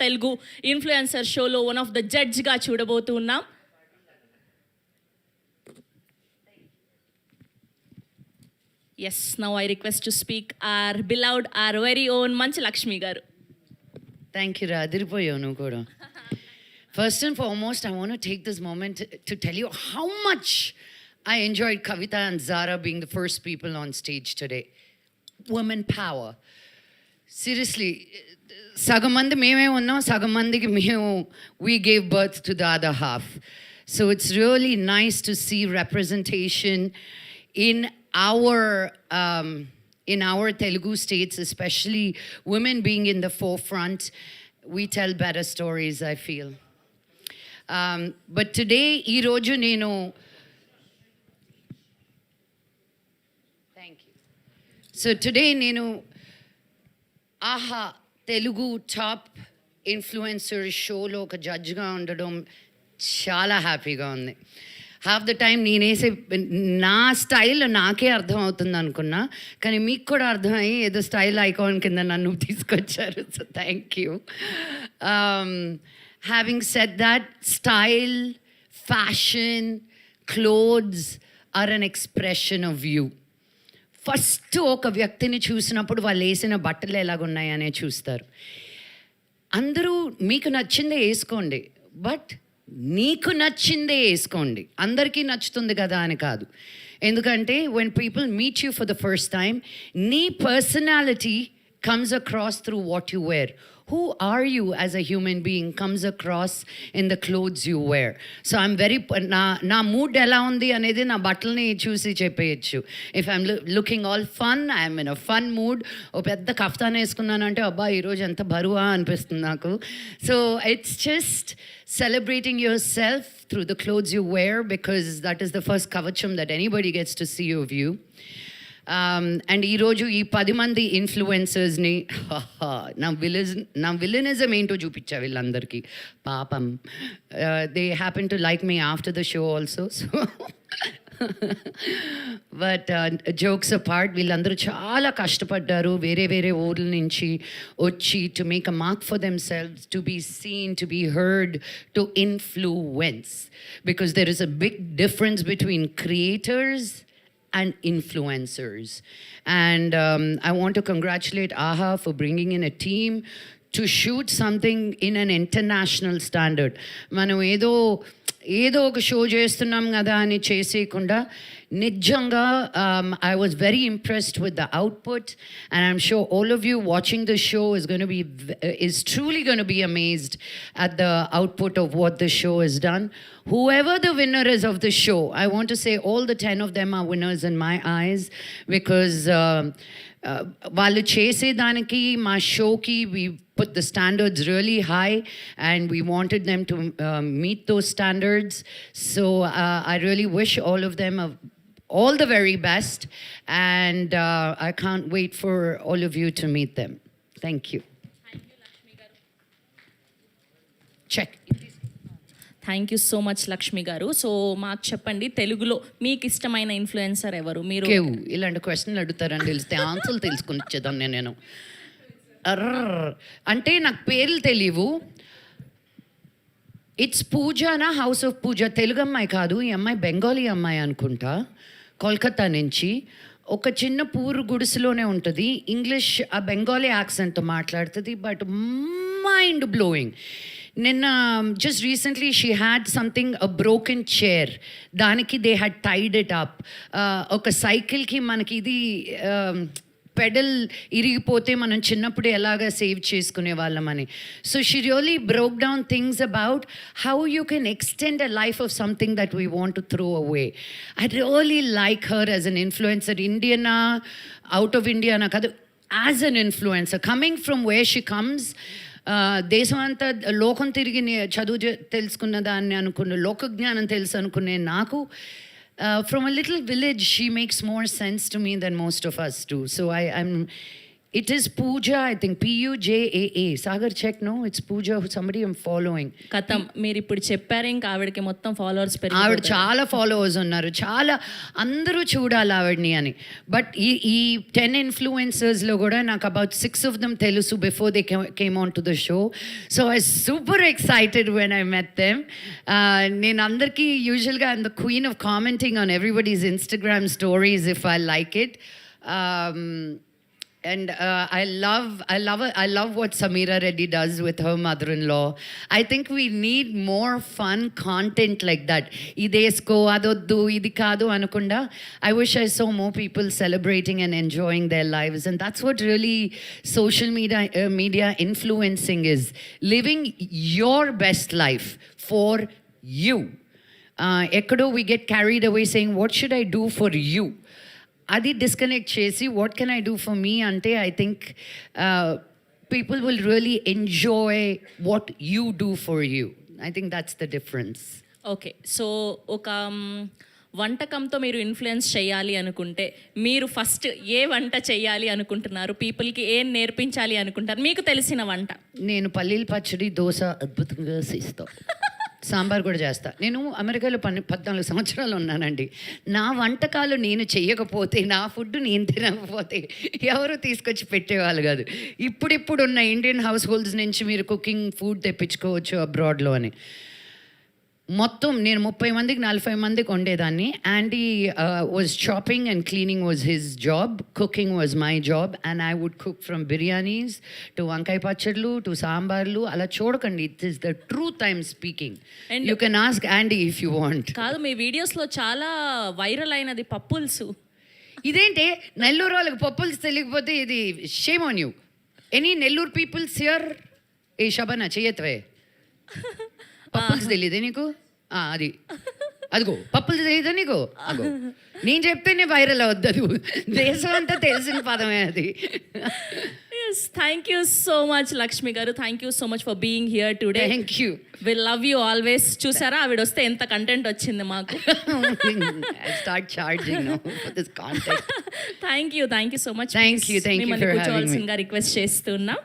Telugu influencer షోలో one of the జడ్జ్గా చూడబోతున్నాం. Yes, now I request to speak our beloved, our very own Manchi Lakshmi garu. Thank you, Radhiripoyonu kuda. First and foremost, I want to take this moment to tell you how much I enjoyed Kavita and Zara being the first people on stage today. Women power. Seriously, sagam mandi meme unnam, sagam mandiki we gave birth to the other half. So it's really nice to see representation in our Telugu states, especially women being in the forefront. We tell better stories, I feel. But today, ee roju nenu thank you. So today nenu ఆహా Telugu top influencer షోలో ఒక జడ్జ్గా ఉండడం చాలా హ్యాపీగా ఉంది. Half the time నేనేసే నా style నాకే అర్థం అవుతుంది అనుకున్నా, కానీ మీకు కూడా అర్థమయ్యి ఏదో స్టైల్ ఐకాన్ కింద నన్ను తీసుకొచ్చారు. So thank you. Having said that, style, fashion, clothes are an expression of you. First ఒక వ్యక్తిని చూసినప్పుడు వాళ్ళు వేసిన బట్టలు ఎలాగున్నాయనే చూస్తారు. అందరూ మీకు నచ్చిందే వేసుకోండి, బట్ నీకు నచ్చిందే వేసుకోండి. అందరికీ నచ్చుతుంది కదా అని కాదు. ఎందుకంటే when people meet you for the first time, నీ personality comes across through what you wear. Who are you as a human being comes across in the clothes you wear. So I'm very na mood ela undi anedi na battalni chusi cheppeyచ్చు. If I'm looking all fun, I'm in a fun mood. O pedda kaftana eskunnanante abba ee roju enta baruva anpistundi naku. So it's just celebrating yourself through the clothes you wear, because that is the first kavacham that anybody gets to see of you. And ఈరోజు ఈ 10 మంది ఇన్ఫ్లుయెన్సర్స్ని నా villainism ఏంటో చూపించా వీళ్ళందరికీ. పాపం they happen to like me after the show also. So but jokes apart, వీళ్ళందరూ చాలా కష్టపడ్డారు వేరే వేరే ఊర్ల నుంచి వచ్చి to make a mark for themselves, to be seen, to be heard, to influence. Because there is a big difference between creators and influencers. And I want to congratulate AHA for bringing in a team to shoot something in an international standard. మనం ఏదో ఒక show చేస్తున్నాం కదా అని చేసేయకుండా నిజంగా I was very impressed with the output, and I'm sure all of you watching the show is truly going to be amazed at the output of what the show has done. Whoever the winner is of the show, I want to say all the 10 of them are winners in my eyes, because వాళ్ళు చేసేదానికి మా షోకి we put the standards really high, and we wanted them to meet those standards. So I really wish all of them all the very best, and I can't wait for all of you to meet them. Thank you. Thank you, Lakshmi garu. Check. Thank you so much Lakshmi గారు. So మాకు చెప్పండి, తెలుగులో మీకు ఇష్టమైన influencer ఎవరు? మీరు ఇలాంటి క్వశ్చన్లు అడుగుతారని తెలిస్తే ఆన్సర్లు తెలుసుకుని ఇచ్చేదాన్ని నేను. అంటే నాకు పేర్లు తెలియవు. ఇట్స్ పూజానా, హౌస్ ఆఫ్ పూజ. తెలుగు అమ్మాయి కాదు ఈ అమ్మాయి, బెంగాలీ అమ్మాయి అనుకుంటా, కోల్కతా నుంచి. ఒక చిన్న పూరు గుడిసెలోనే ఉంటుంది. ఇంగ్లీష్ ఆ బెంగాలీ యాక్సెంట్తో మాట్లాడుతుంది, బట్ మైండ్ బ్లోయింగ్. నిన్న just recently she had something, a broken chair, దానికి they had tied it up. ఒక సైకిల్కి మనకి ఇది పెడల్ ఇరిగిపోతే మనం చిన్నప్పుడు ఎలాగ సేవ్ చేసుకునే వాళ్ళమని. So she really broke down things about how you can extend a life of something that we want to throw away. I really like her as an influencer. Indiana, out of Indiana కాదు, as an influencer coming from where she comes. దేశం అంతా లోకం తిరిగి చదువు తెలుసుకున్న దాన్ని అనుకున్న, లోక జ్ఞానం తెలుసు అనుకునే నాకు, from a little village, she makes more sense to me than most of us do. So I'm It is Pooja, I think. Pujaa. Sagar, check, no? It's Pooja, somebody I'm following. కథం మీరు ఇప్పుడు చెప్పారు, ఇంకా ఆవిడకి మొత్తం followers ఆవిడ చాలా followers ఉన్నారు, చాలా అందరూ చూడాలి ఆవిడని అని. బట్ ఈ 10 ఇన్ఫ్లుయెన్సర్స్లో కూడా నాకు అబౌట్ 6 of them తెలుసు before they came on to the show. So I super excited when I met them. నేను అందరికీ యూజువల్గా I'm the queen of commenting on everybody's Instagram stories if I like it. And I love what Sameera Reddy does with her mother-in-law. I think we need more fun content like that. Idesko adoddu idi kaadu anukunda. I wish I saw more people celebrating and enjoying their lives, and that's what really social media influencing is. Living your best life for you. Ekado we get carried away saying, what should I do for you? అది disconnect చేసి what can I do for me అంటే I think people will really enjoy what you do for you. I think that's the difference. Okay, so ఒక వంటకంతో మీరు influence చేయాలి అనుకుంటే మీరు first ఏ వంట చేయాలి అనుకుంటున్నారు? పీపుల్కి ఏం నేర్పించాలి అనుకుంటారు మీకు తెలిసిన వంట? నేను పల్లీల పచ్చడి, దోశ అద్భుతంగా చేస్తాను. సాంబార్ కూడా చేస్తా. నేను అమెరికాలో 14 సంవత్సరాలు ఉన్నానండి. నా వంటకాలు నేను చెయ్యకపోతే, నా ఫుడ్ నేను తినకపోతే ఎవరు తీసుకొచ్చి పెట్టేవాళ్ళు కాదు. ఇప్పుడు ఉన్న ఇండియన్ హౌస్ హోల్డ్స్ నుంచి మీరు కుకింగ్ ఫుడ్ తెప్పించుకోవచ్చు అబ్రాడ్లో అని. మొత్తం నేను 30 మందికి 40 మందికి వండేదాన్ని. Andy was chopping and cleaning was his job, cooking was my job. And I would cook from biryanis to వంకాయ పచ్చళ్ళు టు సాంబార్లు. అలా చూడకండి, it is the truth I'm speaking. You can ask Andy if you want. కాదు, మీ వీడియోస్లో చాలా viral అయినది పప్పుల్సు. ఇదేంటి నెల్లూరు వాళ్ళకి పప్పుల్స్ తెలియకపోతే ఇది shame on you. Any Nellore peoples here? ఏ శబన చెయ్యత్వే, పప్పుల్స్ తెలియదే నీకు? అది అదిగో పప్పులు తెలియదా నీకు? అగో నేను చెప్తేనే వైరల్ అవద్దు, దేశం అంతా తెలిసిన పదమే అది. Yes, thank you so much Lakshmi garu. Thank you so much for being here today. Thank you. We love you always. చూసారా ఆవిడ వస్తే ఎంత కంటెంట్ వచ్చింది మాకు. I start charging now for this content. Thank you so much. Thank you for having me. కూర్చోవాల్సిందిగా request చేస్తున్నా.